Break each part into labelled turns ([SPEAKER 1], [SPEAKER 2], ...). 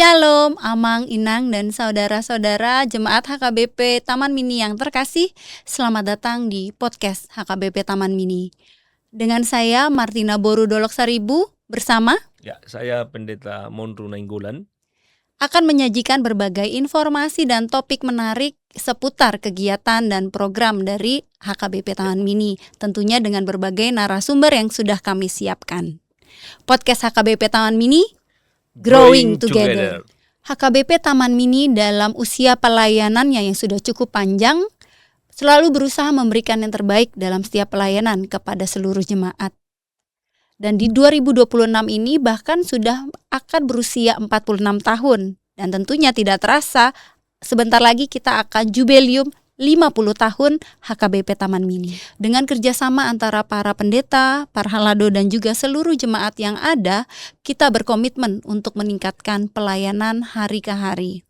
[SPEAKER 1] Shalom, Amang, Inang, dan saudara-saudara Jemaat HKBP Taman Mini yang terkasih. Selamat datang di podcast HKBP Taman Mini. Dengan saya Martina Boru Dolok Saribu bersama
[SPEAKER 2] saya Pendeta Monru Nainggolan
[SPEAKER 1] akan menyajikan berbagai informasi dan topik menarik seputar kegiatan dan program dari HKBP Taman Mini, tentunya dengan berbagai narasumber yang sudah kami siapkan. Podcast HKBP Taman Mini Growing Together. HKBP Taman Mini dalam usia pelayanannya yang sudah cukup panjang selalu berusaha memberikan yang terbaik dalam setiap pelayanan kepada seluruh jemaat. Dan di 2026 ini bahkan sudah akan berusia 46 tahun. Dan tentunya tidak terasa sebentar lagi kita akan jubileum 50 tahun HKBP Taman Mini. Dengan kerjasama antara para pendeta, para halado dan juga seluruh jemaat yang ada, kita berkomitmen untuk meningkatkan pelayanan hari ke hari.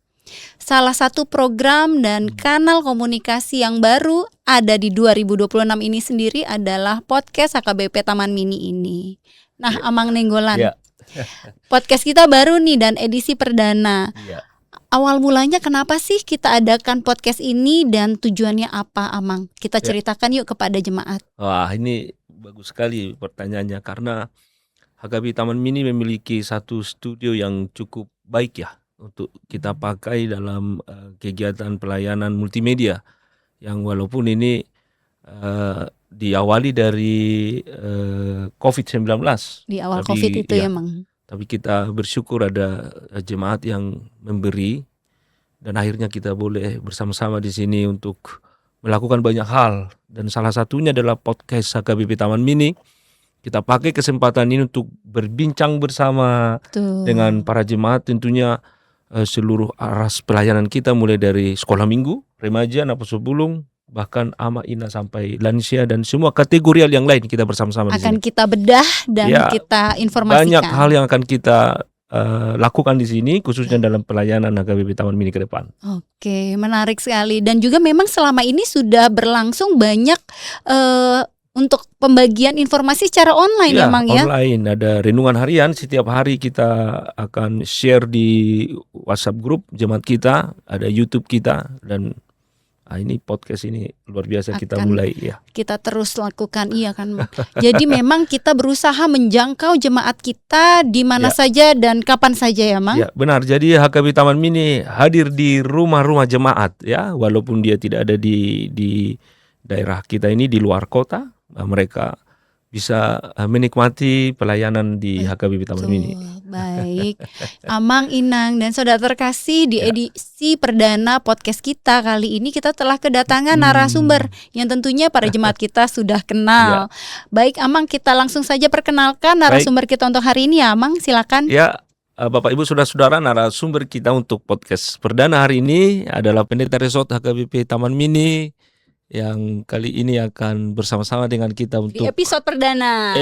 [SPEAKER 1] Salah satu program dan kanal komunikasi yang baru ada di 2026 ini sendiri adalah podcast HKBP Taman Mini ini. Nah, Amang Nainggolan, podcast kita baru nih dan edisi perdana. Awal mulanya kenapa sih kita adakan podcast ini dan tujuannya apa, Amang? Kita ceritakan yuk kepada jemaat.
[SPEAKER 2] Wah, ini bagus sekali pertanyaannya, karena HKBP Taman Mini memiliki satu studio yang cukup baik ya untuk kita pakai dalam kegiatan pelayanan multimedia yang walaupun ini diawali dari COVID-19.
[SPEAKER 1] Di awal COVID itu ya, Mang.
[SPEAKER 2] Tapi kita bersyukur ada jemaat yang memberi dan akhirnya kita boleh bersama-sama di sini untuk melakukan banyak hal, dan salah satunya adalah podcast HKBP Taman Mini. Kita pakai kesempatan ini untuk berbincang bersama dengan para jemaat, tentunya seluruh aras pelayanan kita mulai dari sekolah minggu, remaja, napas bulung, bahkan ama ina sampai lansia dan semua kategori yang lain kita bersama-sama
[SPEAKER 1] akan
[SPEAKER 2] di sini.
[SPEAKER 1] Kita bedah dan kita informasikan.
[SPEAKER 2] Banyak hal yang akan kita lakukan di sini, khususnya dalam pelayanan HKBP Taman Mini ke depan.
[SPEAKER 1] Oke, menarik sekali. Dan juga memang selama ini sudah berlangsung banyak untuk pembagian informasi secara online ya, Mang ya?
[SPEAKER 2] Online, ada renungan harian, setiap hari kita akan share di WhatsApp grup jemaat kita, ada YouTube kita, dan ini podcast ini luar biasa kita mulai ya. Kita
[SPEAKER 1] terus lakukan kan. Jadi memang kita berusaha menjangkau jemaat kita di mana saja dan kapan saja ya, Mang.
[SPEAKER 2] Ya, benar. Jadi HKBP Taman Mini hadir di rumah-rumah jemaat ya, walaupun dia tidak ada di daerah kita ini, di luar kota, mereka bisa menikmati pelayanan di HKBP Taman Mini.
[SPEAKER 1] Baik, Amang, Inang, dan saudara terkasih, di edisi perdana podcast kita kali ini kita telah kedatangan narasumber yang tentunya para jemaat kita sudah kenal. Baik, Amang, kita langsung saja perkenalkan narasumber kita untuk hari ini ya, Amang, silakan.
[SPEAKER 2] Ya, Bapak Ibu saudara-saudara, narasumber kita untuk podcast perdana hari ini adalah Pendeta Resort HKBP Taman Mini, yang kali ini akan bersama-sama dengan kita untuk
[SPEAKER 1] di episode perdana.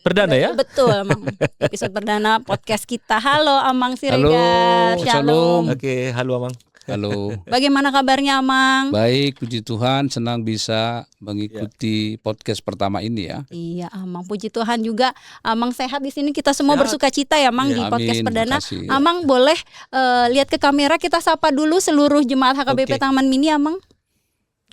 [SPEAKER 2] Perdana ya?
[SPEAKER 1] Betul, Amang. Episode perdana podcast kita. Halo Amang Siregar.
[SPEAKER 3] Halo, Shalom.
[SPEAKER 2] Oke, halo Amang.
[SPEAKER 3] Halo.
[SPEAKER 1] Bagaimana kabarnya, Amang?
[SPEAKER 3] Baik, puji Tuhan, senang bisa mengikuti podcast pertama ini ya.
[SPEAKER 1] Iya, Amang, puji Tuhan juga. Amang sehat di sini, kita semua bersuka cita ya, Amang, di podcast perdana.
[SPEAKER 3] Makasih,
[SPEAKER 1] Amang boleh lihat ke kamera, kita sapa dulu seluruh jemaat HKBP Taman Mini, Amang.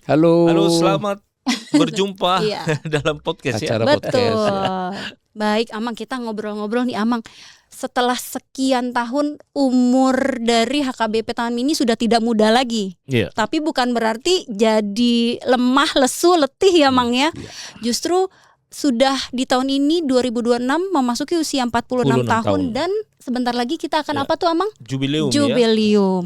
[SPEAKER 3] Halo.
[SPEAKER 2] Halo, selamat berjumpa dalam podcast
[SPEAKER 3] acara
[SPEAKER 1] Betul.
[SPEAKER 3] podcast.
[SPEAKER 1] Baik, Amang, kita ngobrol-ngobrol nih, Amang. Setelah sekian tahun, umur dari HKBP Taman Mini sudah tidak muda lagi. Tapi bukan berarti jadi lemah, lesu, letih ya, Mang ya. Justru sudah di tahun ini 2026 memasuki usia 46 tahun dan sebentar lagi kita akan apa tuh, Amang?
[SPEAKER 2] Jubileum.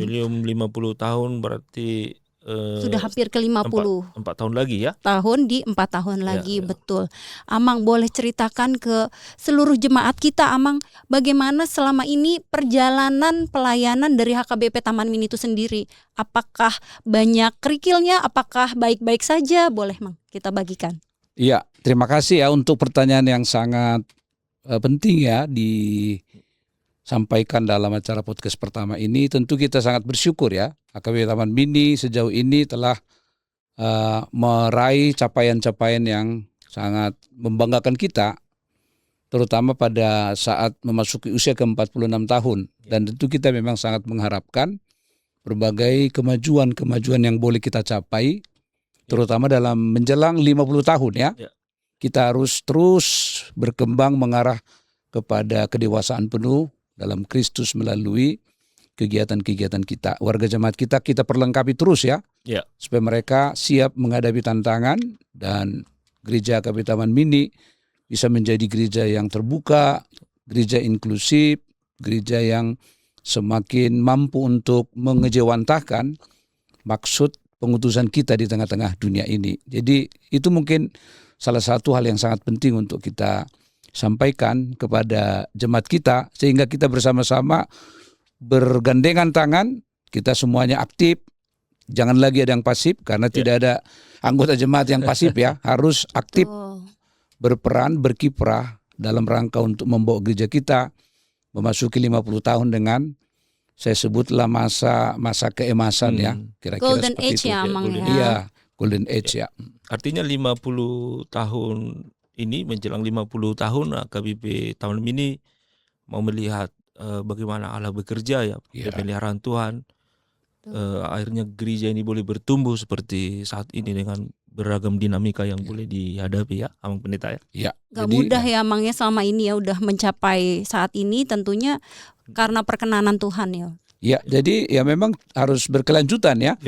[SPEAKER 2] 50 tahun berarti
[SPEAKER 1] sudah hampir ke 50.
[SPEAKER 2] 4 tahun lagi ya.
[SPEAKER 1] Di 4 tahun lagi, betul. Amang, boleh ceritakan ke seluruh jemaat kita, Amang, bagaimana selama ini perjalanan pelayanan dari HKBP Taman Mini itu sendiri? Apakah banyak kerikilnya? Apakah baik-baik saja? Boleh, Mang, kita bagikan.
[SPEAKER 3] Iya, terima kasih ya untuk pertanyaan yang sangat penting ya disampaikan dalam acara podcast pertama ini. Tentu kita sangat bersyukur ya, HKBP Taman Mini sejauh ini telah meraih capaian-capaian yang sangat membanggakan kita terutama pada saat memasuki usia ke-46 tahun. Dan tentu kita memang sangat mengharapkan berbagai kemajuan yang boleh kita capai, terutama dalam menjelang 50 tahun ya. Kita harus terus berkembang mengarah kepada kedewasaan penuh dalam Kristus melalui kegiatan-kegiatan kita. Warga jemaat kita perlengkapi terus ya, supaya mereka siap menghadapi tantangan, dan gereja HKBP Taman Mini bisa menjadi gereja yang terbuka, gereja inklusif, gereja yang semakin mampu untuk mengejawantahkan maksud pengutusan kita di tengah-tengah dunia ini. Jadi itu mungkin salah satu hal yang sangat penting untuk kita sampaikan kepada jemaat kita, sehingga kita bersama-sama bergandengan tangan, kita semuanya aktif, jangan lagi ada yang pasif, karena tidak ada anggota jemaat yang pasif ya, harus aktif, berperan, berkiprah dalam rangka untuk membawa gereja kita memasuki 50 tahun dengan, saya sebutlah masa keemasan ya, kira-kira
[SPEAKER 1] Golden
[SPEAKER 3] seperti
[SPEAKER 1] Age
[SPEAKER 3] itu.
[SPEAKER 1] ya, Mang ya.
[SPEAKER 3] Iya, Golden Age ya.
[SPEAKER 2] Artinya 50 tahun ini, menjelang 50 tahun HKBP Taman Mini mau melihat bagaimana Allah bekerja ya, pemeliharaan Tuhan. Akhirnya gereja ini boleh bertumbuh seperti saat ini dengan beragam dinamika yang boleh dihadapi ya, Amang Pendeta ya.
[SPEAKER 3] Ya.
[SPEAKER 1] Gak mudah ya Amangnya selama ini ya udah mencapai saat ini, tentunya karena perkenanan Tuhan ya.
[SPEAKER 3] Ya, jadi ya memang harus berkelanjutan ya.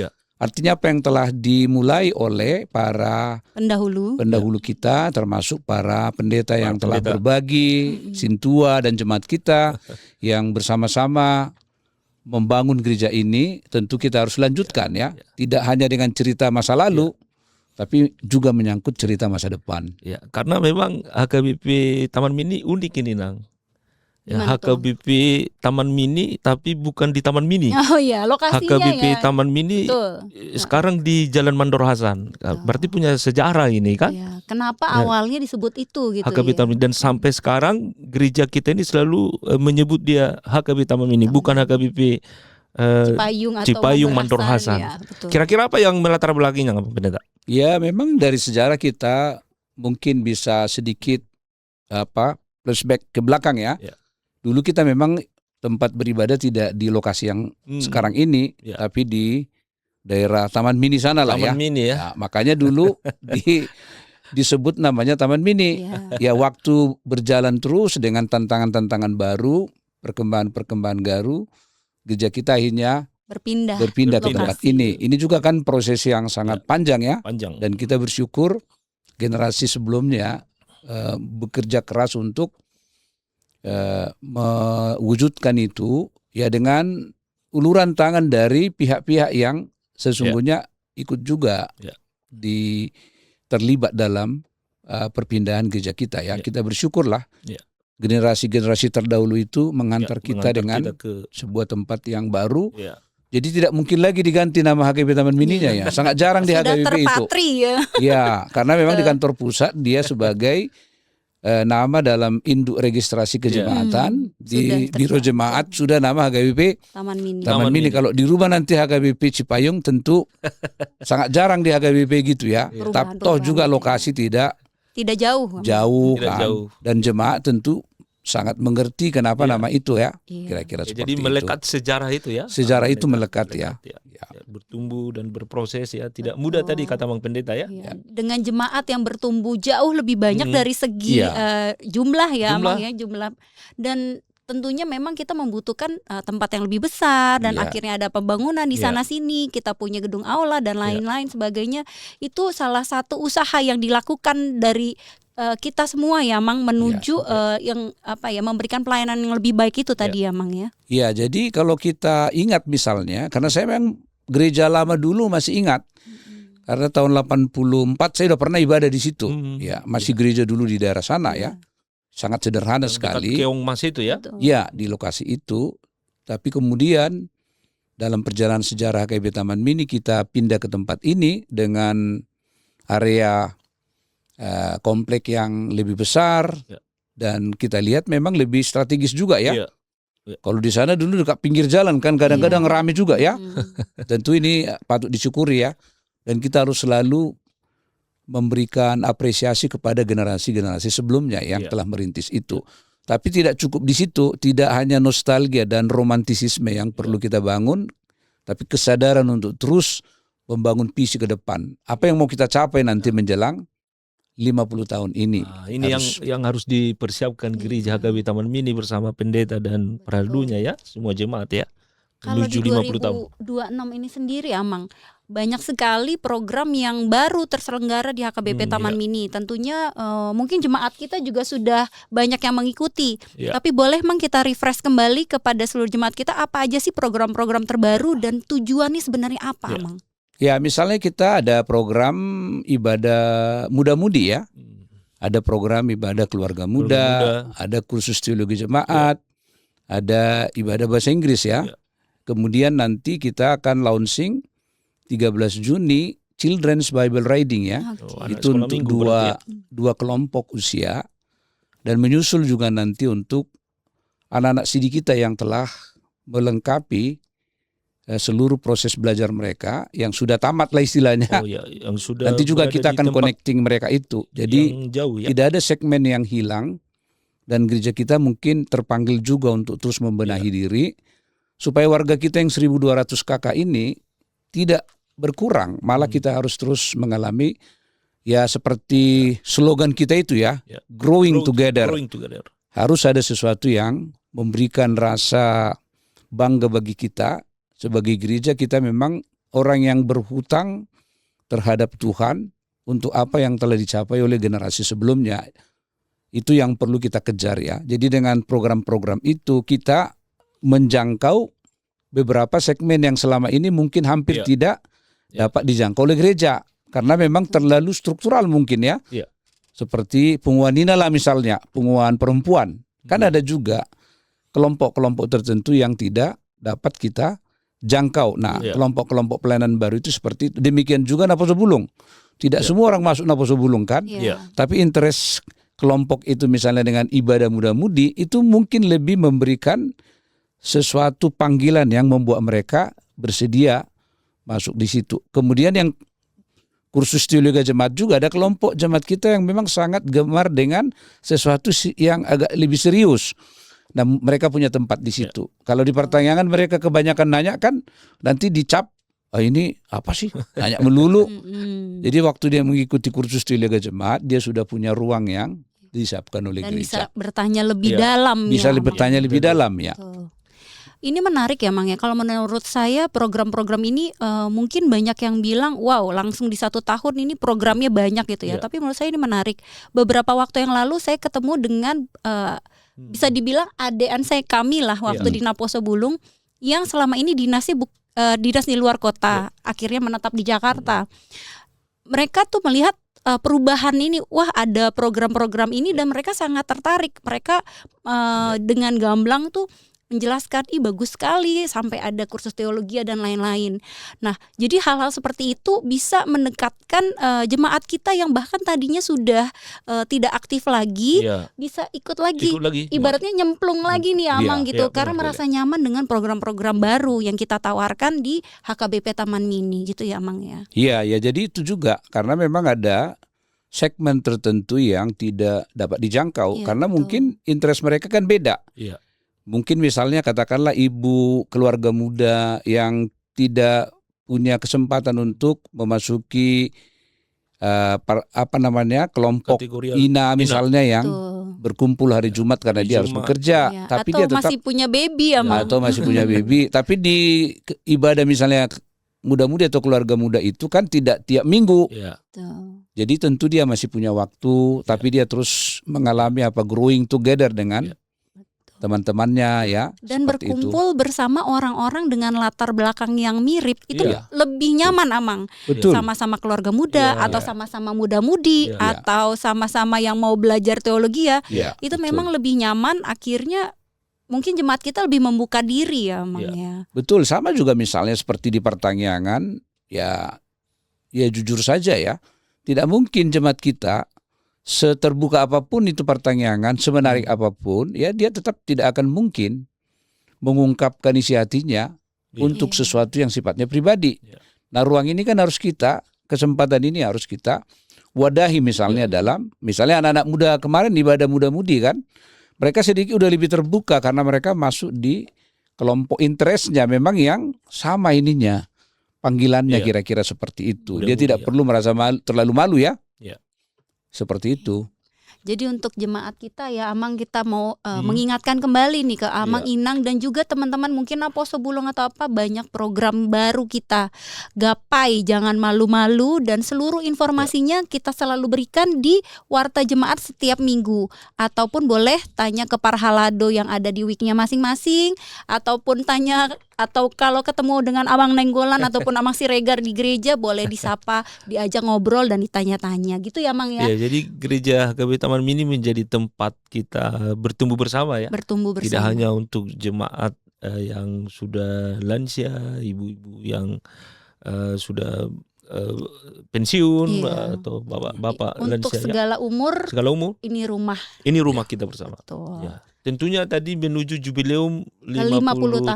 [SPEAKER 3] Artinya apa yang telah dimulai oleh para pendahulu kita, termasuk para pendeta yang telah berbagi, sintua dan jemaat kita yang bersama-sama membangun gereja ini, tentu kita harus lanjutkan ya. Tidak hanya dengan cerita masa lalu, tapi juga menyangkut cerita masa depan.
[SPEAKER 2] Ya, karena memang HKBP Taman Mini unik ini, Nang. Ya, HKBP Taman Mini tapi bukan di Taman Mini.
[SPEAKER 1] Oh iya, lokasinya
[SPEAKER 2] HKBP
[SPEAKER 1] ya.
[SPEAKER 2] Taman Mini sekarang di Jalan Mandor Hasan. Berarti punya sejarah ini kan?
[SPEAKER 1] Ya, kenapa awalnya disebut itu gitu
[SPEAKER 2] HKBP Taman Mini, dan sampai sekarang gereja kita ini selalu menyebut dia HKBP Taman Mini, bukan HKBP Cipayung Mandor Hasan. Ya, kira-kira apa yang melatar belakangnya, Pendeta?
[SPEAKER 3] Ya, memang dari sejarah kita mungkin bisa sedikit flashback ke belakang ya. Dulu kita memang tempat beribadah tidak di lokasi yang sekarang ini, tapi di daerah Taman Mini sana lah ya.
[SPEAKER 2] Taman Mini ya.
[SPEAKER 3] Ya, makanya dulu disebut namanya Taman Mini. Ya, waktu berjalan terus dengan tantangan-tantangan baru, perkembangan-perkembangan baru, gereja kita akhirnya berpindah ke tempat ini. Ini juga kan proses yang sangat panjang ya. Dan kita bersyukur generasi sebelumnya bekerja keras untuk mewujudkan itu ya, dengan uluran tangan dari pihak-pihak yang sesungguhnya ikut juga terlibat dalam perpindahan gereja kita ya. Kita bersyukurlah generasi-generasi terdahulu itu mengantar kita dengan ke sebuah tempat yang baru. Jadi tidak mungkin lagi diganti nama HKBP Taman Mininya ya. Sangat jarang di HKBP itu. Ya, karena memang di kantor pusat dia sebagai nama dalam induk registrasi kejemaatan, di biro jemaat sudah nama HKBP Taman Mini. Kalau di rumah nanti HKBP Cipayung tentu sangat jarang di HKBP gitu ya. Toh juga lokasi tidak jauh kan. Dan jemaat tentu sangat mengerti kenapa nama itu ya. Kira-kira seperti itu.
[SPEAKER 2] Jadi melekat sejarah itu ya.
[SPEAKER 3] Sejarah itu melekat ya.
[SPEAKER 2] Bertumbuh dan berproses ya. Tidak mudah tadi kata Mang Pendeta ya.
[SPEAKER 1] Dengan jemaat yang bertumbuh jauh lebih banyak dari segi jumlah ya, Mang ya, jumlah. Dan tentunya memang kita membutuhkan tempat yang lebih besar, dan akhirnya ada pembangunan di sana sini, kita punya gedung aula dan lain-lain sebagainya. Itu salah satu usaha yang dilakukan dari kita semua ya, Mang, menuju yang memberikan pelayanan yang lebih baik itu tadi ya, Mang ya. Iya,
[SPEAKER 3] jadi kalau kita ingat misalnya, karena saya memang gereja lama dulu masih ingat. Karena tahun 84 saya udah pernah ibadah di situ. Ya, masih gereja dulu di daerah sana ya. Sangat sederhana sekali.
[SPEAKER 2] Keong Mas itu ya.
[SPEAKER 3] Ya, di lokasi itu. Tapi kemudian dalam perjalanan sejarah HKBP Taman Mini kita pindah ke tempat ini dengan area komplek yang lebih besar, dan kita lihat memang lebih strategis juga ya. Kalau di sana dulu dekat pinggir jalan kan kadang-kadang ramai juga ya. Tentu ini patut disyukuri ya. Dan kita harus selalu memberikan apresiasi kepada generasi-generasi sebelumnya yang telah merintis itu. Tapi tidak cukup di situ, tidak hanya nostalgia dan romantisisme yang perlu kita bangun, tapi kesadaran untuk terus membangun visi ke depan. Apa yang mau kita capai nanti menjelang 50 tahun ini.
[SPEAKER 2] Nah, ini yang harus dipersiapkan gereja HKB Taman Mini bersama pendeta dan peraldunya ya, semua jemaat ya.
[SPEAKER 1] Kalau di
[SPEAKER 2] Menuju 50 tahun.
[SPEAKER 1] 2026 ini sendiri Amang, banyak sekali program yang baru terselenggara di HKBP Taman Mini. Tentunya mungkin jemaat kita juga sudah banyak yang mengikuti. Tapi boleh Mang kita refresh kembali kepada seluruh jemaat kita, apa aja sih program-program terbaru dan tujuannya sebenarnya apa Amang?
[SPEAKER 3] Ya, misalnya kita ada program ibadah muda-mudi ya. Ada program ibadah keluarga muda, ada kursus teologi jemaat, ada ibadah bahasa Inggris ya. Kemudian nanti kita akan launching 13 Juni Children's Bible Reading ya. Itu untuk dua kelompok usia. Dan menyusul juga nanti untuk anak-anak CD kita yang telah melengkapi seluruh proses belajar mereka yang sudah tamat lah istilahnya.
[SPEAKER 2] Yang sudah
[SPEAKER 3] nanti juga kita akan connecting mereka itu. Jadi
[SPEAKER 2] jauh, ya?
[SPEAKER 3] Tidak ada segmen yang hilang dan gereja kita mungkin terpanggil juga untuk terus membenahi diri supaya warga kita yang 1.200 kakak ini tidak berkurang, malah kita harus terus mengalami ya seperti slogan kita itu ya, growing together. Harus ada sesuatu yang memberikan rasa bangga bagi kita. Sebagai gereja kita memang orang yang berhutang terhadap Tuhan untuk apa yang telah dicapai oleh generasi sebelumnya. Itu yang perlu kita kejar ya. Jadi dengan program-program itu kita menjangkau beberapa segmen yang selama ini mungkin hampir tidak dapat dijangkau oleh gereja. Karena memang terlalu struktural mungkin ya. Seperti penguahan nina lah misalnya, penguahan perempuan. Kan ada juga kelompok-kelompok tertentu yang tidak dapat kita jangkau. Nah, kelompok-kelompok pelayanan baru itu seperti itu. Demikian juga Naposo Bulung. Tidak semua orang masuk Naposo Bulung kan. Tapi interest kelompok itu misalnya dengan ibadah muda-mudi itu mungkin lebih memberikan sesuatu panggilan yang membuat mereka bersedia masuk di situ. Kemudian yang kursus teologi jemaat juga ada kelompok jemaat kita yang memang sangat gemar dengan sesuatu yang agak lebih serius. Nah, mereka punya tempat di situ. Kalau di pertanyaan mereka kebanyakan nanya kan nanti dicap, ini apa sih? Nanya melulu. Jadi waktu dia mengikuti kursus teologi jemaat, dia sudah punya ruang yang disiapkan oleh
[SPEAKER 1] dan
[SPEAKER 3] gereja.
[SPEAKER 1] Bisa bertanya lebih dalam.
[SPEAKER 3] Bisa bertanya lebih dalam ya.
[SPEAKER 1] Ini menarik ya Mang ya. Kalau menurut saya program-program ini mungkin banyak yang bilang wow langsung di 1 tahun ini programnya banyak gitu ya. Tapi menurut saya ini menarik. Beberapa waktu yang lalu saya ketemu dengan bisa dibilang adean saya kami lah waktu di Naposo Bulung yang selama ini dinas di luar kota, akhirnya menetap di Jakarta. Mereka tuh melihat perubahan ini, wah ada program-program ini dan mereka sangat tertarik. Mereka dengan gamblang tuh menjelaskan, bagus sekali sampai ada kursus teologi dan lain-lain. Nah, jadi hal-hal seperti itu bisa mendekatkan jemaat kita yang bahkan tadinya sudah tidak aktif lagi, bisa ikut lagi. Ibaratnya nyemplung lagi nih Amang gitu, karena merasa nyaman dengan program-program baru yang kita tawarkan di HKBP Taman Mini gitu ya Amang ya.
[SPEAKER 3] Iya, ya jadi itu juga karena memang ada segmen tertentu yang tidak dapat dijangkau karena mungkin interest mereka kan beda. Mungkin misalnya katakanlah ibu keluarga muda yang tidak punya kesempatan untuk memasuki kelompok INA misalnya yang berkumpul hari Jumat karena dia harus bekerja, tapi
[SPEAKER 1] atau
[SPEAKER 3] dia tetap
[SPEAKER 1] masih punya baby ya Mang.
[SPEAKER 3] Atau masih punya baby, tapi di ibadah misalnya muda-mudi atau keluarga muda itu kan tidak tiap minggu. Jadi tentu dia masih punya waktu, tapi dia terus mengalami growing together dengan teman-temannya ya.
[SPEAKER 1] Dan berkumpul bersama orang-orang dengan latar belakang yang mirip itu lebih nyaman Amang.
[SPEAKER 3] Betul.
[SPEAKER 1] Sama-sama keluarga muda atau sama-sama muda-mudi atau sama-sama yang mau belajar teologi itu memang lebih nyaman. Akhirnya mungkin jemaat kita lebih membuka diri ya Amang ya.
[SPEAKER 3] Betul, sama juga misalnya seperti di pertanyaan ya jujur saja ya. Tidak mungkin jemaat kita seterbuka apapun itu pertanyaan, semenarik apapun, ya dia tetap tidak akan mungkin mengungkapkan isi hatinya untuk sesuatu yang sifatnya pribadi. Nah, ruang ini kan harus kita, kesempatan ini harus kita wadahi misalnya dalam, misalnya anak-anak muda kemarin ibadah muda-mudi kan, mereka sedikit udah lebih terbuka karena mereka masuk di kelompok interestnya memang yang sama ininya, panggilannya kira-kira seperti itu. Dia tidak perlu merasa terlalu malu ya, seperti itu.
[SPEAKER 1] Jadi untuk jemaat kita ya Amang, kita mau mengingatkan kembali nih ke Amang, Inang dan juga teman-teman mungkin Aposo Bulong atau apa, banyak program baru kita gapai, jangan malu-malu, dan seluruh informasinya kita selalu berikan di Warta Jemaat setiap minggu, ataupun boleh tanya ke Parhalado yang ada di wiknya masing-masing, ataupun tanya, atau kalau ketemu dengan Amang Nenggolan ataupun Amang Siregar di gereja, boleh disapa, diajak ngobrol dan ditanya-tanya gitu ya Amang ya.
[SPEAKER 2] Ya, jadi gereja HKBP Taman Mini menjadi tempat kita bertumbuh bersama ya.
[SPEAKER 1] Bertumbuh bersama.
[SPEAKER 2] Tidak hanya untuk jemaat yang sudah lansia, ibu-ibu yang sudah pensiun atau bapak-bapak lansia.
[SPEAKER 1] Untuk segala umur.
[SPEAKER 2] Segala umur.
[SPEAKER 1] Ini rumah
[SPEAKER 2] kita bersama.
[SPEAKER 1] Betul.
[SPEAKER 2] Ya. Tentunya tadi menuju jubileum 50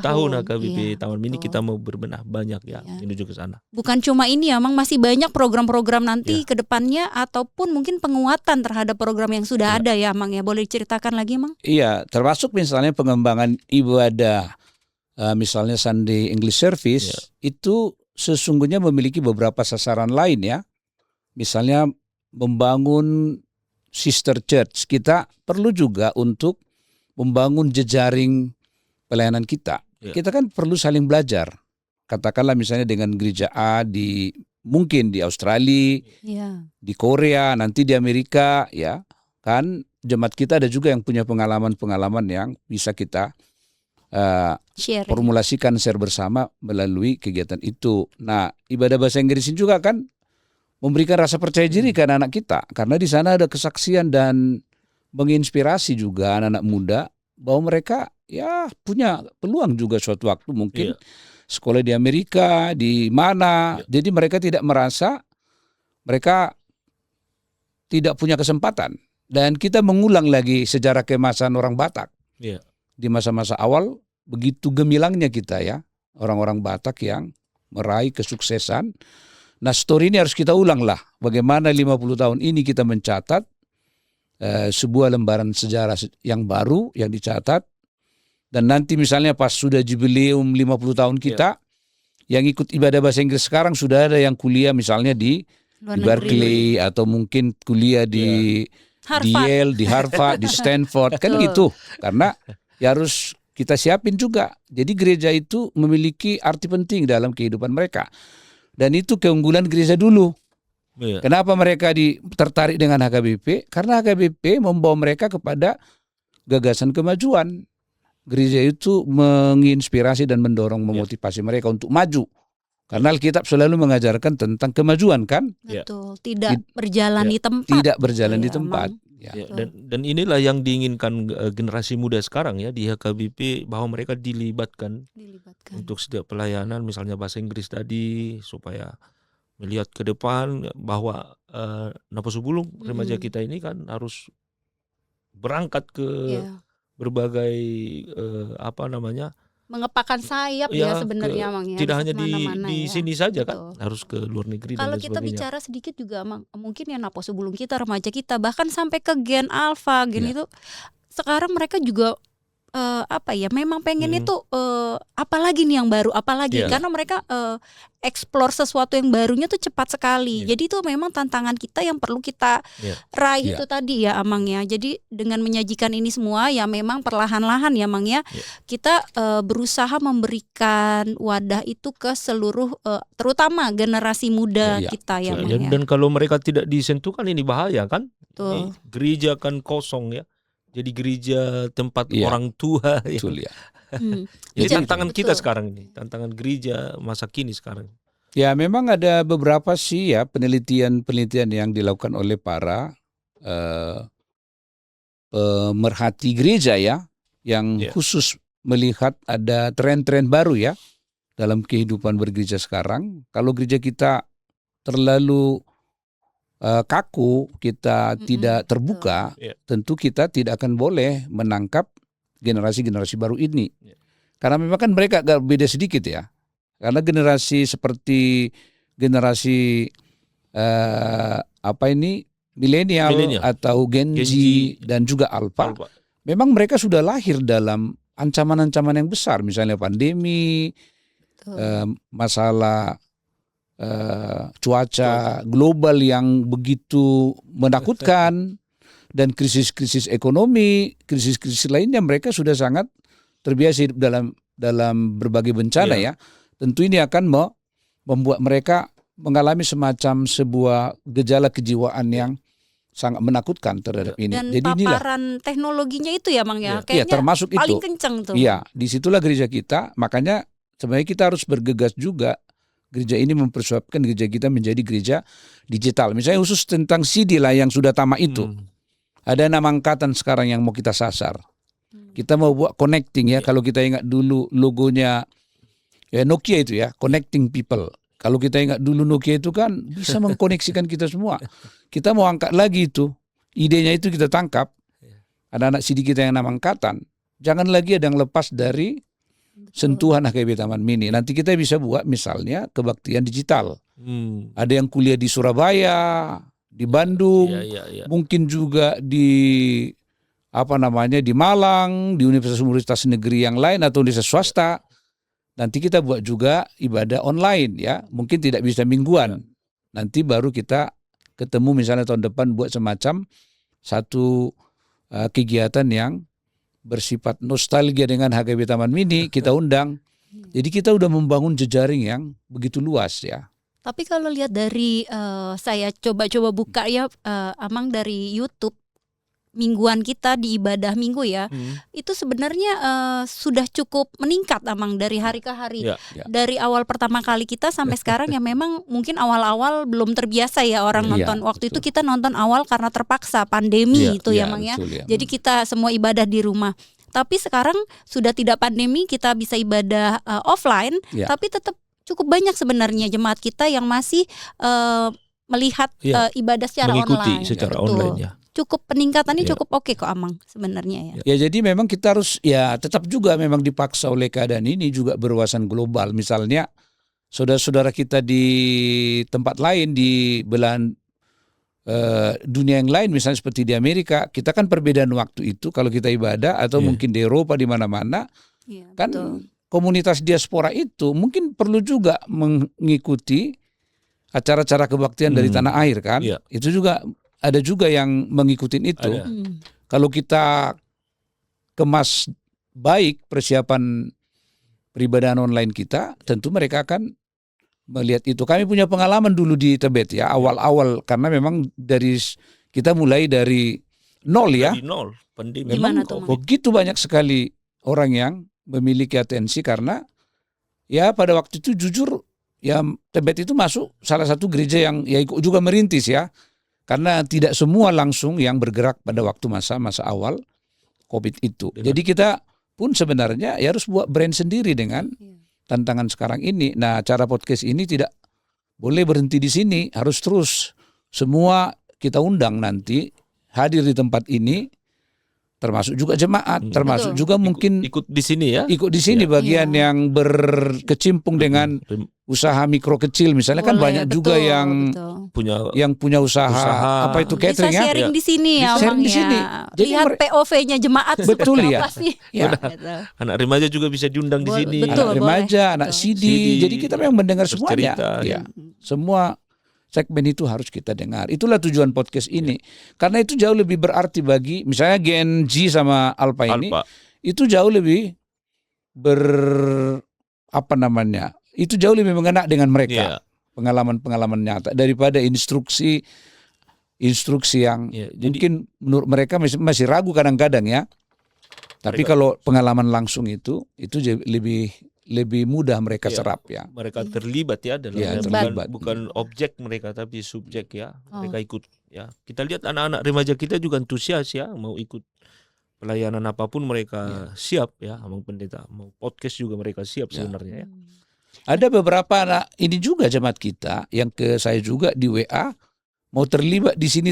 [SPEAKER 2] tahun HKBP Taman Mini, kita mau berbenah banyak ya menuju ke sana.
[SPEAKER 1] Bukan cuma ini ya, Mang, masih banyak program-program nanti ke depannya, ataupun mungkin penguatan terhadap program yang sudah ada ya Mang ya. Boleh diceritakan lagi Mang?
[SPEAKER 3] Iya, termasuk misalnya pengembangan ibadah, misalnya Sunday English Service, itu sesungguhnya memiliki beberapa sasaran lain ya. Misalnya membangun sister church, kita perlu juga untuk membangun jejaring pelayanan kita. Kita kan perlu saling belajar. Katakanlah misalnya dengan gereja A mungkin di Australia, di Korea, nanti di Amerika, ya kan jemaat kita ada juga yang punya pengalaman-pengalaman yang bisa kita formulasikan share bersama melalui kegiatan itu. Nah, ibadah bahasa Inggris ini juga kan memberikan rasa percaya diri ke anak-anak kita, karena di sana ada kesaksian dan menginspirasi juga anak-anak muda bahwa mereka ya punya peluang juga suatu waktu mungkin sekolah di Amerika, di mana. Jadi mereka tidak merasa mereka tidak punya kesempatan. Dan kita mengulang lagi sejarah keemasan orang Batak. Di masa-masa awal begitu gemilangnya kita ya, orang-orang Batak yang meraih kesuksesan. Nah, story ini harus kita ulang lah. Bagaimana 50 tahun ini kita mencatat sebuah lembaran sejarah yang baru yang dicatat, dan nanti misalnya pas sudah jubileum 50 tahun kita yang ikut ibadah bahasa Inggris sekarang sudah ada yang kuliah misalnya di Berkeley atau mungkin kuliah di Yale, di Harvard, di Stanford kan gitu, karena ya harus kita siapin juga. Jadi gereja itu memiliki arti penting dalam kehidupan mereka, dan itu keunggulan gereja dulu. Kenapa mereka tertarik dengan HKBP? Karena HKBP membawa mereka kepada gagasan kemajuan. Gereja itu menginspirasi dan mendorong, memotivasi mereka untuk maju. Karena Alkitab selalu mengajarkan tentang kemajuan kan?
[SPEAKER 1] Betul, tidak berjalan di tempat.
[SPEAKER 3] Tidak berjalan di tempat.
[SPEAKER 2] Dan inilah yang diinginkan generasi muda sekarang ya di HKBP, bahwa mereka dilibatkan untuk setiap pelayanan, misalnya bahasa Inggris tadi, supaya melihat ke depan bahwa Aposo Bulong remaja kita ini kan harus berangkat ke berbagai
[SPEAKER 1] mengepakkan sayap ya sebenarnya Mang ya.
[SPEAKER 2] Tidak hanya di sini saja kan, harus ke luar negeri.
[SPEAKER 1] Kalau kita bicara sedikit juga Mang, mungkin ya Aposo Bulong kita, remaja kita, bahkan sampai ke Gen Alpha, Gen itu sekarang mereka juga memang pengen itu apalagi nih yang baru, apalagi karena mereka explore sesuatu yang barunya tuh cepat sekali. Jadi itu memang tantangan kita yang perlu kita raih itu tadi ya Amang ya. Jadi dengan menyajikan ini semua ya memang perlahan-lahan ya Mang ya, kita berusaha memberikan wadah itu ke seluruh terutama generasi muda kita ya Mang ya.
[SPEAKER 2] Dan kalau mereka tidak disentuhkan ini bahaya kan. Ini gereja kan kosong ya. Jadi gereja tempat orang tua ya. Jadi tantangan kita sekarang ini, tantangan gereja masa kini sekarang.
[SPEAKER 3] Ya memang ada beberapa sih ya penelitian yang dilakukan oleh para pemerhati gereja ya, yang khusus melihat ada tren-tren baru ya dalam kehidupan bergereja sekarang. Kalau gereja kita terlalu kaku, kita tidak terbuka, tentu kita tidak akan boleh menangkap generasi-generasi baru ini. Karena memang kan mereka agak beda sedikit ya. Karena generasi seperti generasi milenial
[SPEAKER 2] Milenial.
[SPEAKER 3] atau Gen Z
[SPEAKER 2] Gen Z.
[SPEAKER 3] dan juga Alpha,
[SPEAKER 2] Pak.
[SPEAKER 3] memang mereka sudah lahir dalam ancaman-ancaman yang besar, misalnya pandemi, masalah cuaca global yang begitu menakutkan, dan krisis-krisis ekonomi, krisis-krisis lainnya, mereka sudah sangat terbiasa hidup dalam berbagai bencana ya. Tentu ini akan membuat mereka mengalami semacam sebuah gejala kejiwaan yang sangat menakutkan terhadap ini.
[SPEAKER 1] Dan
[SPEAKER 3] Jadi inilah
[SPEAKER 1] paparan teknologinya itu ya Bang ya,
[SPEAKER 3] ya,
[SPEAKER 1] kayaknya
[SPEAKER 3] termasuk
[SPEAKER 1] paling
[SPEAKER 3] itu.
[SPEAKER 1] kenceng tuh.
[SPEAKER 3] Iya, disitulah gereja kita. Makanya sebenarnya kita harus bergegas juga. Gereja ini mempersiapkan gereja kita menjadi gereja digital. Misalnya khusus tentang CD lah yang sudah tamat itu. Ada 6 angkatan sekarang yang mau kita sasar. Kita mau buat connecting ya. Kalau kita ingat dulu logonya ya Nokia itu ya, connecting people. Kalau kita ingat dulu Nokia itu kan bisa mengkoneksikan kita semua. Kita mau angkat lagi itu. Idenya itu kita tangkap. Anak-anak CD kita yang 6 angkatan. Jangan lagi ada yang lepas dari sentuhan HKBP Taman Mini. Nanti kita bisa buat misalnya kebaktian digital. Ada yang kuliah di Surabaya, di Bandung, mungkin juga di di Malang, di universitas negeri yang lain atau universitas swasta. Nanti kita buat juga ibadah online ya, mungkin tidak bisa mingguan. Nanti baru kita ketemu misalnya tahun depan buat semacam satu kegiatan yang bersifat nostalgia dengan HKBP Taman Mini, kita undang. Jadi kita udah membangun jejaring yang begitu luas ya.
[SPEAKER 1] Tapi kalau lihat dari saya coba-coba buka ya Amang dari YouTube mingguan kita di ibadah minggu ya, itu sebenarnya sudah cukup meningkat Amang dari hari ke hari. Dari awal pertama kali kita sampai sekarang ya memang mungkin awal-awal belum terbiasa ya orang nonton. Waktu itu kita nonton awal karena terpaksa pandemi itu ya Mang ya. Jadi kita semua ibadah di rumah. Tapi sekarang sudah tidak pandemi, kita bisa ibadah offline, tapi tetap cukup banyak sebenarnya jemaat kita yang masih melihat ibadah secara
[SPEAKER 2] mengikuti
[SPEAKER 1] online.
[SPEAKER 2] secara online ya.
[SPEAKER 1] Cukup peningkatannya cukup oke kok Amang sebenarnya ya.
[SPEAKER 3] Ya jadi memang kita harus ya tetap juga memang dipaksa oleh keadaan ini juga berwawasan global. Misalnya saudara-saudara kita di tempat lain di belahan dunia yang lain, misalnya seperti di Amerika, kita kan perbedaan waktu itu kalau kita ibadah atau mungkin di Eropa di mana-mana kan betul. Komunitas diaspora itu mungkin perlu juga mengikuti acara-acara kebaktian dari tanah air kan. Itu juga ada juga yang mengikuti itu. Kalau kita kemas baik persiapan peribadahan online kita, tentu mereka akan melihat itu. Kami punya pengalaman dulu di Tibet ya, awal-awal karena memang kita mulai dari nol ya.
[SPEAKER 2] Dari nol, pandemi.
[SPEAKER 3] Memang begitu banyak sekali orang yang memiliki atensi karena ya pada waktu itu jujur ya Tibet itu masuk salah satu gereja yang ya ikut juga merintis ya. Karena tidak semua langsung yang bergerak pada waktu masa awal COVID itu. Jadi kita pun sebenarnya ya harus buat brand sendiri dengan tantangan sekarang ini. Nah, cara podcast ini tidak boleh berhenti di sini, harus terus. Semua kita undang nanti hadir di tempat ini, termasuk juga jemaat, termasuk juga mungkin
[SPEAKER 2] ikut di sini ya.
[SPEAKER 3] Ikut di sini bagian yang berkecimpung dengan usaha mikro kecil misalnya. Boleh, kan banyak juga yang punya usaha apa itu catering
[SPEAKER 1] bisa sharing di sini ya.
[SPEAKER 3] Sharing di sini.
[SPEAKER 1] Jadi lihat POV-nya jemaat
[SPEAKER 3] betul ya.
[SPEAKER 2] Anak remaja juga bisa diundang di sini.
[SPEAKER 3] Anak remaja, anak CD. Jadi kita memang mendengar semuanya. Semua segmen itu harus kita dengar. Itulah tujuan podcast ini. Karena itu jauh lebih berarti bagi misalnya Gen Z sama Alpha ini. Itu jauh lebih itu jauh lebih mengena dengan mereka. Pengalaman-pengalaman nyata daripada instruksi yang mungkin menurut mereka masih ragu kadang-kadang ya. Tapi kalau pengalaman langsung itu lebih mudah mereka serap ya.
[SPEAKER 2] Mereka terlibat ya dalam bukan objek mereka tapi subjek ya. Mereka ikut ya. Kita lihat anak-anak remaja kita juga antusias ya, mau ikut pelayanan apapun mereka siap ya. Abang Pendeta mau podcast juga mereka siap sebenarnya ya.
[SPEAKER 3] Ada beberapa anak ini juga jemaat kita yang ke saya juga di WA mau terlibat di sini.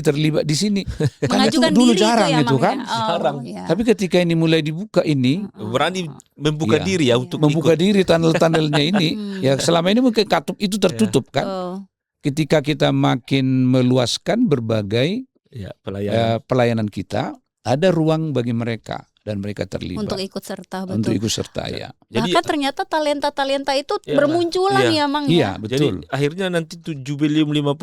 [SPEAKER 3] Kan itu dulu jarang ya, itu kan.
[SPEAKER 2] Jarang.
[SPEAKER 3] Tapi ketika ini mulai dibuka ini
[SPEAKER 2] berani membuka diri ya untuk
[SPEAKER 3] membuka diri tunnel-tunnelnya ini. Ya selama ini mungkin katup itu tertutup kan. ketika kita makin meluaskan berbagai
[SPEAKER 2] Ya, pelayanan.
[SPEAKER 3] pelayanan kita, ada ruang bagi mereka dan mereka terlibat
[SPEAKER 1] Untuk ikut serta,
[SPEAKER 3] untuk
[SPEAKER 1] betul.
[SPEAKER 3] ikut serta ya.
[SPEAKER 2] Jadi
[SPEAKER 1] Bahkan ternyata talenta-talenta itu
[SPEAKER 2] Iyalah,
[SPEAKER 1] bermunculan
[SPEAKER 2] iya.
[SPEAKER 1] ya, Mang
[SPEAKER 3] Iya,
[SPEAKER 1] ya.
[SPEAKER 3] betul.
[SPEAKER 2] Jadi akhirnya nanti jubileum 50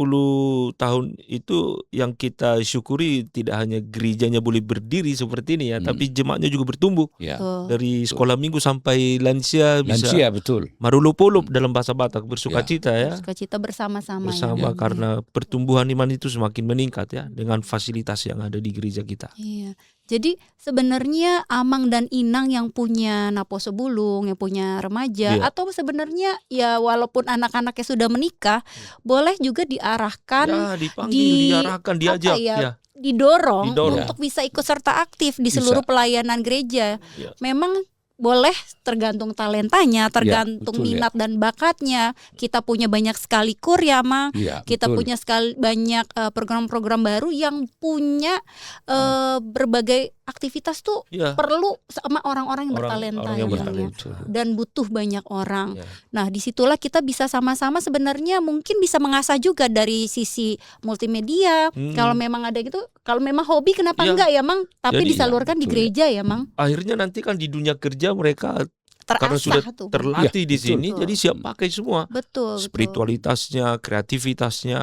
[SPEAKER 2] tahun itu yang kita syukuri tidak hanya gerejanya boleh berdiri seperti ini ya, tapi jemaatnya juga bertumbuh.
[SPEAKER 3] Ya.
[SPEAKER 1] Betul.
[SPEAKER 2] Dari sekolah minggu sampai lansia bisa
[SPEAKER 3] Lansia betul.
[SPEAKER 2] marulupolup dalam bahasa Batak, bersukacita ya.
[SPEAKER 1] Sukacita bersama-sama
[SPEAKER 2] Bersama
[SPEAKER 1] ya.
[SPEAKER 2] karena pertumbuhan iman itu semakin meningkat ya dengan fasilitas yang ada di gereja kita.
[SPEAKER 1] Iya. Jadi sebenarnya Amang dan Inang yang punya Naposo Bulung, yang punya remaja,
[SPEAKER 2] Iya.
[SPEAKER 1] atau sebenarnya ya walaupun anak-anaknya sudah menikah, boleh juga diarahkan,
[SPEAKER 2] Ya, dipanggil,
[SPEAKER 1] di-
[SPEAKER 2] diarahkan, diajak
[SPEAKER 1] apa ya,
[SPEAKER 2] ya.
[SPEAKER 1] didorong
[SPEAKER 2] Didorong.
[SPEAKER 1] untuk bisa ikut serta aktif di
[SPEAKER 3] Bisa.
[SPEAKER 1] seluruh pelayanan gereja.
[SPEAKER 2] Iya.
[SPEAKER 1] Memang boleh tergantung talentanya, tergantung
[SPEAKER 3] betul ya.
[SPEAKER 1] minat dan bakatnya. Kita punya banyak sekali kur ya, Mang.
[SPEAKER 3] Iya,
[SPEAKER 1] Kita
[SPEAKER 3] betul.
[SPEAKER 1] punya banyak program-program baru yang punya berbagai aktivitas tuh
[SPEAKER 2] Ya.
[SPEAKER 1] perlu sama orang-orang yang bertalenta
[SPEAKER 2] orang yang
[SPEAKER 1] ya, Mang, ya.
[SPEAKER 2] bertalenta.
[SPEAKER 1] Dan butuh banyak orang.
[SPEAKER 2] Ya.
[SPEAKER 1] Nah, disitulah kita bisa sama-sama sebenarnya mungkin bisa mengasah juga dari sisi multimedia. Kalau memang ada gitu, kalau memang hobi kenapa
[SPEAKER 2] Ya.
[SPEAKER 1] enggak ya, Mang? Tapi
[SPEAKER 2] Jadi,
[SPEAKER 1] disalurkan di
[SPEAKER 3] betul
[SPEAKER 1] gereja ya, Mang.
[SPEAKER 2] Akhirnya nanti kan di dunia kerja mereka karena sudah
[SPEAKER 1] Terasah tuh.
[SPEAKER 2] terlatih di
[SPEAKER 3] betul.
[SPEAKER 2] sini, jadi siap pakai semua.
[SPEAKER 1] Betul, betul.
[SPEAKER 2] Spiritualitasnya, kreativitasnya,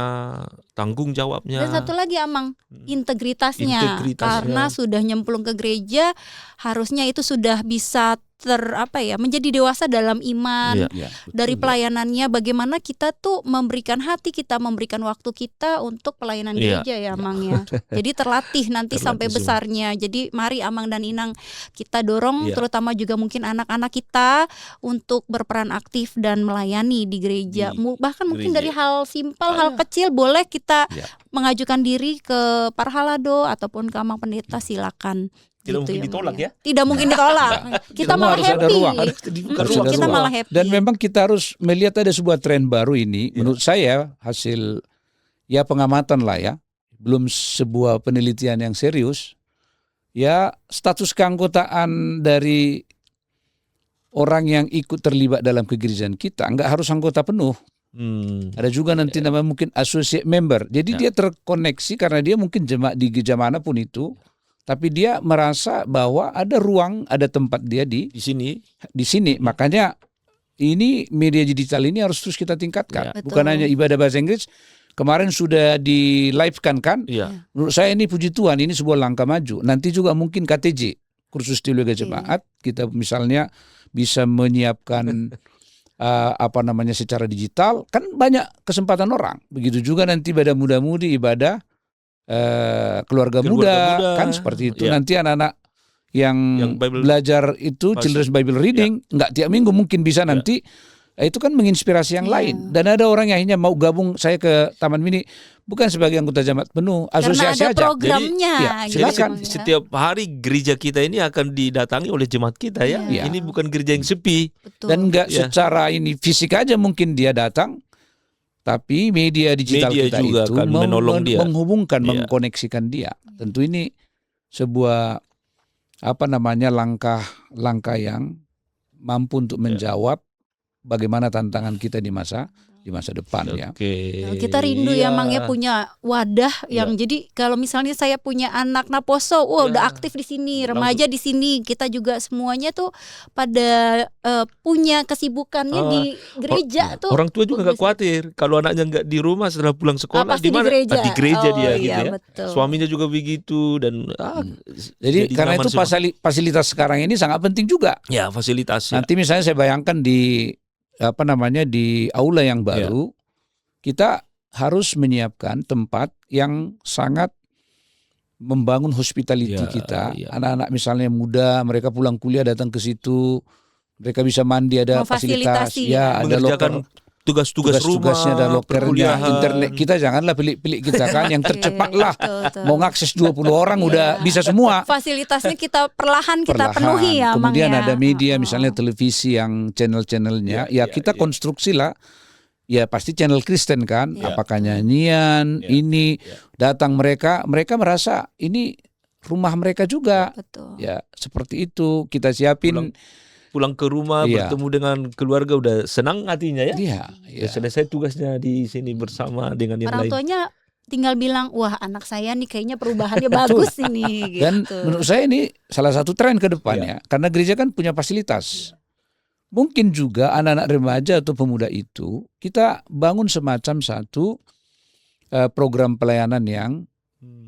[SPEAKER 2] tanggung jawabnya.
[SPEAKER 1] Dan satu lagi Amang, integritasnya.
[SPEAKER 2] Integritasnya.
[SPEAKER 1] Karena sudah nyemplung ke gereja, harusnya itu sudah bisa menjadi dewasa dalam iman.
[SPEAKER 2] Iya.
[SPEAKER 3] Ya, betul
[SPEAKER 1] Dari
[SPEAKER 3] ya.
[SPEAKER 1] pelayanannya, bagaimana kita tuh memberikan hati kita, memberikan waktu kita untuk pelayanan
[SPEAKER 2] Iya.
[SPEAKER 1] gereja ya, Amang ya. Jadi terlatih nanti
[SPEAKER 2] Terlatih
[SPEAKER 1] sampai
[SPEAKER 2] semua.
[SPEAKER 1] besarnya. Jadi mari Amang dan Inang kita dorong,
[SPEAKER 2] Iya.
[SPEAKER 1] terutama juga mungkin anak-anak kita untuk berperan aktif dan melayani di gereja.
[SPEAKER 2] Di
[SPEAKER 1] Bahkan mungkin
[SPEAKER 2] gereja.
[SPEAKER 1] dari hal simpel, hal kecil boleh kita
[SPEAKER 3] Iya.
[SPEAKER 1] mengajukan diri ke Parhalado ataupun ke Amang Pendeta, silakan.
[SPEAKER 2] Tidak mungkin
[SPEAKER 1] Mang,
[SPEAKER 2] ditolak ya.
[SPEAKER 1] Tidak mungkin ditolak. Kita
[SPEAKER 3] Semua
[SPEAKER 1] malah
[SPEAKER 3] harus ada
[SPEAKER 1] happy.
[SPEAKER 3] ruang.
[SPEAKER 2] Harus dibuka
[SPEAKER 3] Harus
[SPEAKER 2] ruang
[SPEAKER 3] ada
[SPEAKER 1] Kita
[SPEAKER 3] ruang.
[SPEAKER 1] malah happy.
[SPEAKER 3] Dan memang kita harus melihat ada sebuah tren baru ini.
[SPEAKER 2] Ya.
[SPEAKER 3] Menurut saya hasil ya pengamatan lah ya, belum sebuah penelitian yang serius. Ya, status keanggotaan dari orang yang ikut terlibat dalam kegerejaan kita nggak harus anggota penuh. Ada juga nanti namanya mungkin associate member. Jadi
[SPEAKER 2] Ya.
[SPEAKER 3] dia terkoneksi karena dia mungkin jemaat di gereja manapun itu, tapi dia merasa bahwa ada ruang, ada tempat dia di
[SPEAKER 2] Di sini.
[SPEAKER 3] Makanya ini media digital ini harus terus kita tingkatkan.
[SPEAKER 1] Ya.
[SPEAKER 3] Bukan
[SPEAKER 1] Betul.
[SPEAKER 3] hanya ibadah bahasa Inggris. Kemarin sudah di live-kan kan?
[SPEAKER 2] Iya.
[SPEAKER 3] Menurut saya ini puji Tuhan, ini sebuah langkah maju. Nanti juga mungkin KTJ, kursus teologi jemaat, kita misalnya bisa menyiapkan secara digital, kan banyak kesempatan orang. Begitu juga nanti ibadah muda-mudi, ibadah keluarga muda, kan seperti itu.
[SPEAKER 2] Ya.
[SPEAKER 3] Nanti anak-anak yang
[SPEAKER 2] Bible
[SPEAKER 3] belajar itu Children's Bible Reading, nggak tiap minggu mungkin bisa nanti. Itu kan menginspirasi yang lain. Dan ada orang yang akhirnya mau gabung saya ke Taman Mini bukan sebagai anggota jemaat penuh, asosiasi
[SPEAKER 1] Karena ada
[SPEAKER 3] aja.
[SPEAKER 1] programnya.
[SPEAKER 3] Jadi, ya,
[SPEAKER 1] gitu,
[SPEAKER 3] silakan.
[SPEAKER 1] Mang, ya.
[SPEAKER 2] Setiap hari gereja kita ini akan didatangi oleh jemaat kita ya.
[SPEAKER 1] Iya.
[SPEAKER 2] Ini bukan gereja yang sepi.
[SPEAKER 1] Betul.
[SPEAKER 3] Dan nggak
[SPEAKER 2] Ya.
[SPEAKER 3] secara ini fisik aja mungkin dia datang, tapi media digital
[SPEAKER 2] Media
[SPEAKER 3] kita
[SPEAKER 2] juga
[SPEAKER 3] itu
[SPEAKER 2] akan menolong dia.
[SPEAKER 3] menghubungkan,
[SPEAKER 2] Iya.
[SPEAKER 3] mengkoneksikan dia. Tentu ini sebuah langkah yang mampu untuk menjawab bagaimana tantangan kita di masa depan ya.
[SPEAKER 2] Oke.
[SPEAKER 1] Kita rindu ya, Mang ya,
[SPEAKER 2] Iya.
[SPEAKER 1] punya wadah yang jadi kalau misalnya saya punya anak Naposo, udah aktif di sini, remaja di sini, kita juga semuanya tuh pada punya kesibukannya di gereja tuh.
[SPEAKER 2] Orang tua juga nggak
[SPEAKER 1] bagus.
[SPEAKER 2] khawatir kalau anaknya nggak di rumah setelah pulang sekolah
[SPEAKER 1] Pasti
[SPEAKER 2] di mana?
[SPEAKER 1] di gereja.
[SPEAKER 2] Di gereja
[SPEAKER 1] Oh,
[SPEAKER 2] dia
[SPEAKER 1] iya,
[SPEAKER 2] gitu ya.
[SPEAKER 1] betul.
[SPEAKER 2] Suaminya juga begitu dan
[SPEAKER 3] Jadi karena
[SPEAKER 2] nyaman
[SPEAKER 3] itu
[SPEAKER 2] semua.
[SPEAKER 3] fasilitas sekarang ini sangat penting juga.
[SPEAKER 2] Ya fasilitasnya.
[SPEAKER 3] Nanti misalnya saya bayangkan di di aula yang baru, kita harus menyiapkan tempat yang sangat membangun hospitality
[SPEAKER 2] Ya,
[SPEAKER 3] kita.
[SPEAKER 2] ya.
[SPEAKER 3] Anak-anak misalnya muda, mereka pulang kuliah datang ke situ, mereka bisa mandi, ada fasilitas,
[SPEAKER 1] Memfasilitasi,
[SPEAKER 3] ya, ada
[SPEAKER 2] mengerjakan
[SPEAKER 3] loker.
[SPEAKER 2] tugas-tugas rumah,
[SPEAKER 3] Tugas-tugasnya ada lokernya,
[SPEAKER 2] perkuliahan.
[SPEAKER 3] internet kita janganlah pelik-pelik kita kan, yang tercepat lah.
[SPEAKER 1] Betul.
[SPEAKER 3] Mau ngakses 20 orang udah bisa semua.
[SPEAKER 1] Fasilitasnya kita perlahan kita
[SPEAKER 3] Perlahan.
[SPEAKER 1] penuhi ya, Mang
[SPEAKER 3] Kemudian
[SPEAKER 1] ya.
[SPEAKER 3] ada media
[SPEAKER 1] Oh.
[SPEAKER 3] misalnya televisi yang channel-channelnya,
[SPEAKER 2] Ya,
[SPEAKER 3] kita
[SPEAKER 2] ya.
[SPEAKER 3] konstruksi lah. Ya pasti channel Kristen kan,
[SPEAKER 1] Ya.
[SPEAKER 3] apakah nyanyian,
[SPEAKER 2] Ya,
[SPEAKER 3] ini
[SPEAKER 2] ya.
[SPEAKER 3] datang mereka merasa ini rumah mereka juga.
[SPEAKER 1] Betul.
[SPEAKER 3] Ya seperti itu kita siapin
[SPEAKER 2] pulang ke rumah
[SPEAKER 3] Iya.
[SPEAKER 2] bertemu dengan keluarga udah senang hatinya ya.
[SPEAKER 3] Iya,
[SPEAKER 2] Ya, selesai tugasnya di sini bersama dengan yang
[SPEAKER 1] Orang
[SPEAKER 2] lain.
[SPEAKER 1] tuanya tinggal bilang, wah anak saya nih kayaknya perubahannya bagus ini.
[SPEAKER 3] Dan
[SPEAKER 1] Gitu.
[SPEAKER 3] menurut saya ini salah satu tren ke depannya, karena gereja kan punya fasilitas. Mungkin juga anak-anak remaja atau pemuda itu kita bangun semacam satu program pelayanan yang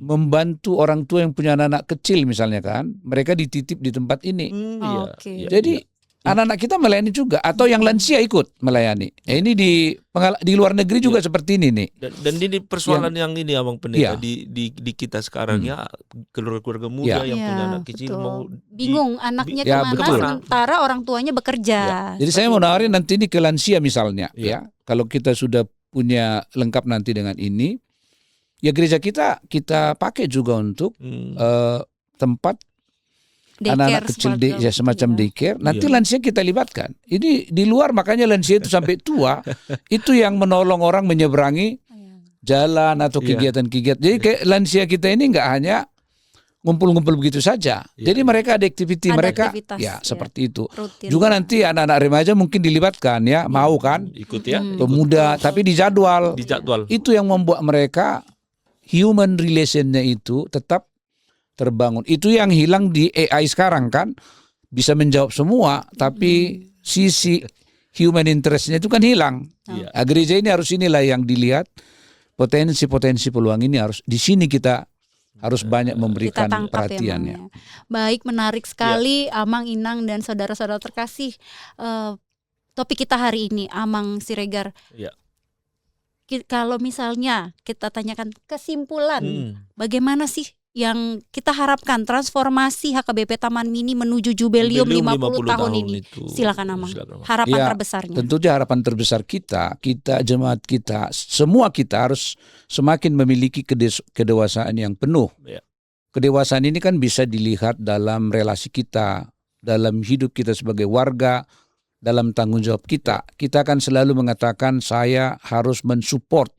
[SPEAKER 3] membantu orang tua yang punya anak-anak kecil misalnya kan, mereka dititip di tempat ini.
[SPEAKER 2] Iya,
[SPEAKER 1] Oke.
[SPEAKER 2] iya,
[SPEAKER 3] Jadi
[SPEAKER 2] iya.
[SPEAKER 3] anak-anak kita melayani juga, atau yang lansia ikut melayani. Ini di luar negeri juga seperti ini nih.
[SPEAKER 2] Dan ini persoalan yang ini Abang Pendeta
[SPEAKER 3] Iya.
[SPEAKER 2] di kita sekarang ya, keluarga muda yang punya
[SPEAKER 1] Iya,
[SPEAKER 2] anak kecil
[SPEAKER 1] betul.
[SPEAKER 2] mau
[SPEAKER 1] Bingung anaknya
[SPEAKER 3] Ya,
[SPEAKER 1] kemana
[SPEAKER 3] betul.
[SPEAKER 1] sementara orang tuanya bekerja.
[SPEAKER 3] Jadi saya mau nawarin nanti ini ke lansia misalnya,
[SPEAKER 2] Iya.
[SPEAKER 3] ya. Kalau kita sudah punya lengkap nanti dengan ini, ya gereja kita pakai juga untuk tempat anak-anak kecil semacam daycare. Nanti lansia kita libatkan. Ini di luar, makanya lansia itu sampai tua itu yang menolong orang menyeberangi jalan atau kegiatan-kegiatan. Jadi kayak lansia kita ini nggak hanya ngumpul-ngumpul begitu saja. Jadi mereka ada activity mereka,
[SPEAKER 1] aktivitas,
[SPEAKER 3] ya seperti itu.
[SPEAKER 1] rutin.
[SPEAKER 3] Juga nanti anak-anak remaja mungkin dilibatkan ya, mau kan?
[SPEAKER 2] ikut ya,
[SPEAKER 3] Pemuda, tapi di jadwal.
[SPEAKER 2] di jadwal.
[SPEAKER 3] Itu yang membuat mereka human relationnya itu tetap terbangun. Itu yang hilang di AI sekarang kan, bisa menjawab semua, tapi sisi human interestnya itu kan hilang.
[SPEAKER 2] Iya.
[SPEAKER 3] Nah, gereja ini harus inilah yang dilihat, potensi-potensi peluang ini harus di sini kita harus banyak memberikan
[SPEAKER 1] kita tangkap
[SPEAKER 3] perhatiannya.
[SPEAKER 1] ya. Baik, menarik sekali Amang, Inang dan saudara-saudara terkasih. Topik kita hari ini, Amang Siregar.
[SPEAKER 2] Iya.
[SPEAKER 1] Kalau misalnya kita tanyakan kesimpulan, bagaimana sih yang kita harapkan transformasi HKBP Taman Mini menuju jubileum 50 tahun ini?
[SPEAKER 2] itu.
[SPEAKER 1] Silakan Amang.
[SPEAKER 2] Silakan, Amang.
[SPEAKER 1] Harapan
[SPEAKER 3] Ya,
[SPEAKER 1] terbesarnya.
[SPEAKER 3] Tentu saja harapan terbesar kita jemaat kita, semua kita harus semakin memiliki kedewasaan yang penuh.
[SPEAKER 2] Ya.
[SPEAKER 3] Kedewasaan ini kan bisa dilihat dalam relasi kita, dalam hidup kita sebagai warga, dalam tanggung jawab kita. Kita kan selalu mengatakan saya harus mensupport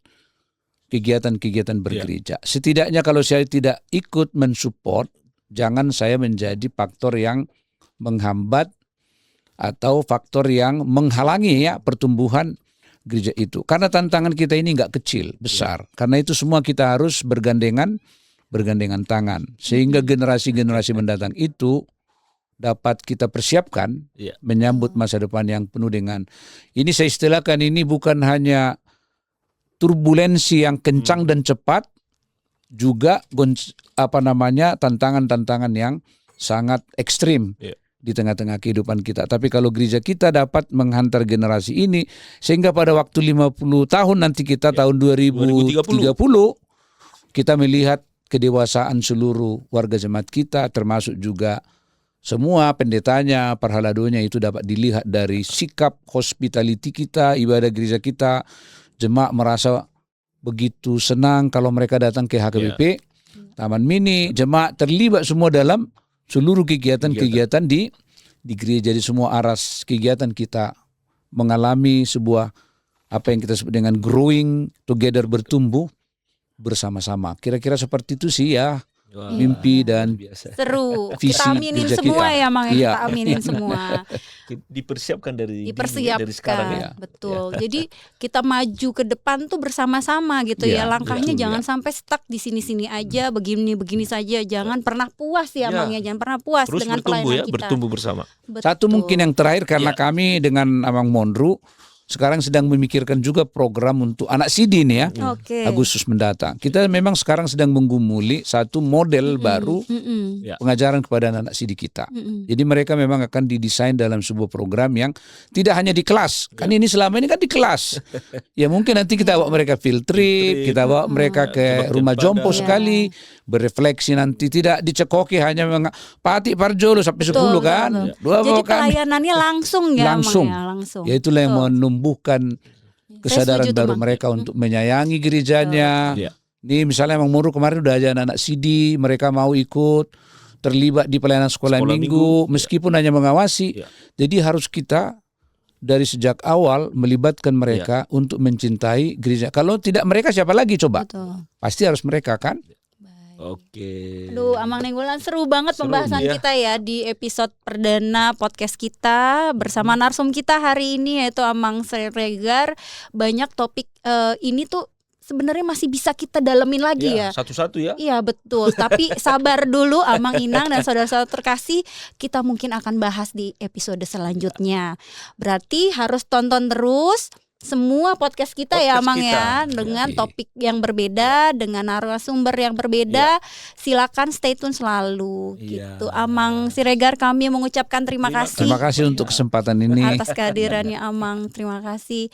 [SPEAKER 3] kegiatan-kegiatan bergereja. Setidaknya kalau saya tidak ikut mensupport, jangan saya menjadi faktor yang menghambat atau faktor yang menghalangi ya pertumbuhan gereja itu. Karena tantangan kita ini nggak kecil, besar. Karena itu semua kita harus bergandengan tangan. Sehingga generasi-generasi mendatang itu dapat kita persiapkan menyambut masa depan yang penuh dengan, ini saya istilahkan ini bukan hanya turbulensi yang kencang dan cepat, juga tantangan-tantangan yang sangat ekstrim di tengah-tengah kehidupan kita. Tapi kalau gereja kita dapat menghantar generasi ini, sehingga pada waktu 50 tahun nanti kita tahun 2030, kita melihat kedewasaan seluruh warga jemaat kita, termasuk juga semua pendetanya, parhaladonya itu dapat dilihat dari sikap hospitality kita, ibadah gereja kita. Jemaat merasa begitu senang kalau mereka datang ke HKBP Taman Mini. Jemaat terlibat semua dalam seluruh kegiatan-kegiatan di gereja. Jadi semua aras kegiatan kita mengalami sebuah apa yang kita sebut dengan growing together, bertumbuh bersama-sama. Kira-kira seperti itu sih ya. Mimpi dan
[SPEAKER 1] seru.
[SPEAKER 3] visi
[SPEAKER 1] Kita aminin
[SPEAKER 3] gereja
[SPEAKER 1] semua
[SPEAKER 3] kita.
[SPEAKER 1] ya Mang, kita aminin semua.
[SPEAKER 2] Dipersiapkan dari
[SPEAKER 1] Dipersiapkan,
[SPEAKER 2] sekarang ya.
[SPEAKER 1] betul. Jadi kita maju ke depan tuh bersama-sama gitu ya. Langkahnya jangan sampai stuck di sini-sini aja, begini saja. Jangan pernah puas ya Mang ya, jangan pernah puas
[SPEAKER 2] Terus
[SPEAKER 1] dengan
[SPEAKER 2] bertumbuh
[SPEAKER 1] pelayanan kita.
[SPEAKER 2] bertumbuh bersama.
[SPEAKER 1] Betul.
[SPEAKER 3] Satu mungkin yang terakhir, karena kami dengan Amang Monru sekarang sedang memikirkan juga program untuk anak sidi nih ya,
[SPEAKER 1] Oke.
[SPEAKER 3] Agustus mendatang. Kita memang sekarang sedang menggumuli satu model baru pengajaran kepada anak sidi kita. Jadi mereka memang akan didesain dalam sebuah program yang tidak hanya di kelas. Kan ini selama ini kan di kelas. Ya mungkin nanti kita bawa mereka field trip, kita bawa mereka ke rumah jompo sekali, berefleksi nanti, tidak dicekoki hanya Pati Parjolo sampai 10 kan.
[SPEAKER 1] Jadi pelayanannya langsung ya
[SPEAKER 3] langsung.
[SPEAKER 1] Mang ya, langsung.
[SPEAKER 3] Ya itulah yang menumbuhkan kesadaran
[SPEAKER 1] setuju,
[SPEAKER 3] baru
[SPEAKER 1] Mang.
[SPEAKER 3] mereka untuk menyayangi gerejanya. Nih misalnya Mang Muru kemarin udah aja anak-anak CD, mereka mau ikut terlibat di pelayanan sekolah minggu, meskipun hanya mengawasi. Jadi harus kita dari sejak awal melibatkan mereka untuk mencintai gereja. Kalau tidak mereka siapa lagi coba?
[SPEAKER 1] Betul.
[SPEAKER 3] Pasti harus mereka kan?
[SPEAKER 2] Oke.
[SPEAKER 1] Aduh, Amang Nenggolan seru banget
[SPEAKER 2] Seru,
[SPEAKER 1] pembahasan
[SPEAKER 2] ya.
[SPEAKER 1] kita ya di episode perdana podcast kita bersama narsum kita hari ini yaitu Amang Siregar. Banyak topik ini tuh sebenarnya masih bisa kita dalemin lagi ya.
[SPEAKER 2] Satu-satu ya.
[SPEAKER 1] Iya betul, tapi sabar dulu Amang Inang dan saudara-saudara terkasih, kita mungkin akan bahas di episode selanjutnya. Berarti harus tonton terus semua podcast kita ya
[SPEAKER 2] Podcast
[SPEAKER 1] Amang
[SPEAKER 2] kita.
[SPEAKER 1] ya, dengan
[SPEAKER 3] Iya.
[SPEAKER 1] topik yang berbeda, dengan narasumber yang berbeda. Silakan stay tune selalu
[SPEAKER 2] Iya.
[SPEAKER 1] gitu. Amang Siregar, kami mengucapkan terima kasih
[SPEAKER 3] Terima kasih untuk kesempatan ini.
[SPEAKER 1] atas kehadirannya Amang. Terima kasih.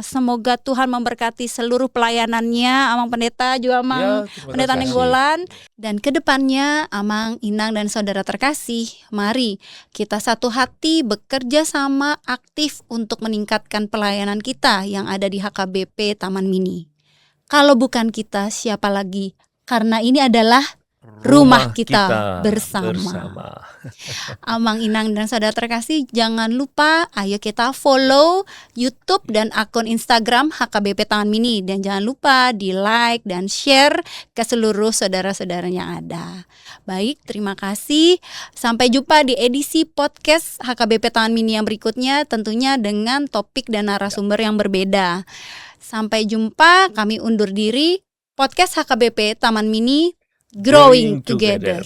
[SPEAKER 1] Semoga Tuhan memberkati seluruh pelayanannya Amang Pendeta juga Amang
[SPEAKER 2] terima
[SPEAKER 1] Pendeta
[SPEAKER 2] kasih.
[SPEAKER 1] Nenggolan. Dan kedepannya Amang, Inang dan saudara terkasih, mari kita satu hati bekerja sama aktif untuk meningkatkan pelayanan kita yang ada di HKBP Taman Mini. Kalau bukan kita, siapa lagi? Karena ini adalah rumah kita bersama. Amang, Inang dan saudara terkasih, jangan lupa ayo kita follow YouTube dan akun Instagram HKBP Taman Mini, dan jangan lupa di like dan share ke seluruh saudara-saudara yang ada. Baik, terima kasih. Sampai jumpa di edisi podcast HKBP Taman Mini yang berikutnya, tentunya dengan topik dan narasumber yang berbeda. Sampai jumpa, kami undur diri. Podcast HKBP Taman Mini, Growing Together.